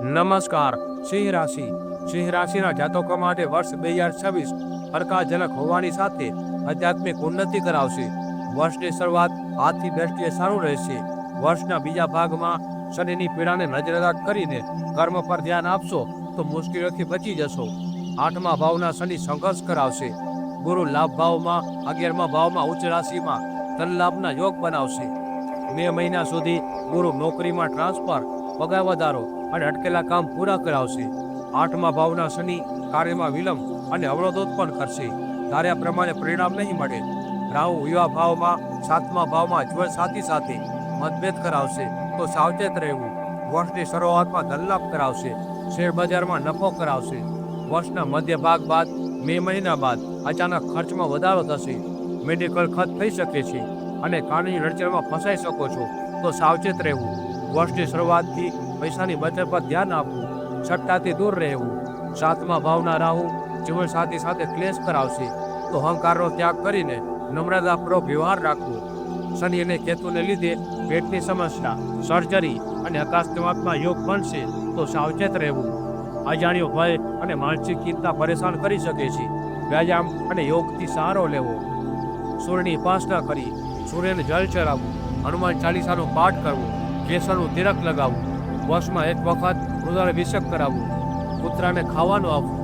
નમસ્કાર. સિંહ રાશિના જાતકો માટે વર્ષ 2026 હરકાજનક હોવાની સાથે આધ્યાત્મિક ઉન્નતિ કરાવશે. વર્ષની શરૂઆત આર્થિક દ્રષ્ટિએ સારું રહેશે. વર્ષના બીજા ભાગમાં શનિની પીડાને નજરઅંદાજ કરીને કર્મ પર ધ્યાન આપશો તો મુશ્કેલીઓથી બચી જશો. 8મા ભાવના શનિ સંઘર્ષ કરાવશે. ગુરુ લાભ ભાવમાં 11મા ભાવમાં ઉચ્ચ રાશિમાં ધન લાભના યોગ બનાવશે. મે મહિના સુધી ગુરુ નોકરીમાં ટ્રાન્સફર, પગાર વધારો અને અટકેલા કામ પૂરા કરાવશે. 8મા ભાવના શનિ કાર્યમાં વિલંબ અને અવરોધ ઉત્પન્ન કરશે. ધાર્યા પ્રમાણે પરિણામ નહીં મળે. રાહુ વિવાહ ભાવમાં 7મા ભાવમાં જીવનસાથી સાથે મતભેદ કરાવશે તો સાવચેત રહેવું. વર્ષની શરૂઆતમાં ધનલાભ કરાવશે. શેર બજારમાં નફો કરાવશે. વર્ષના મધ્ય ભાગ બાદ મે મહિના બાદ અચાનક ખર્ચમાં વધારો થશે. મેડિકલ ખર્ચ થઈ શકે છે અને કાનૂની લડચણમાં ફસાઈ શકો છો તો સાવચેત રહેવું. વર્ષની શરૂઆતથી પૈસાની બચત પર ધ્યાન આપવું. સટ્ટાથી દૂર રહેવું. 7મા ભાવના રાહુ જીવનસાથી સાથે ક્લેશ કરાવશે તો અહંકારનો ત્યાગ કરીને નમ્રતાપૂર્વક વ્યવહાર રાખવો. શનિ અને કેતુને લીધે પેટની સમસ્યા, સર્જરી અને અકસ્માતમાં યોગ બનશે તો સાવચેત રહેવું. અજાણ્યો ભય અને માનસિક ચિંતા પરેશાન કરી શકે છે. વ્યાયામ અને યોગથી સહારો લેવો. સૂર્યની ઉપાસના કરી, સૂર્યને જળ ચડાવવું, હનુમાન ચાલીસાનો પાઠ કરવો, કેસરનું તિલક લગાવવું, વર્ષમાં એક વખત રુદ્રાભિષેક કરાવવું, કૂતરાને ખાવાનું આપવું,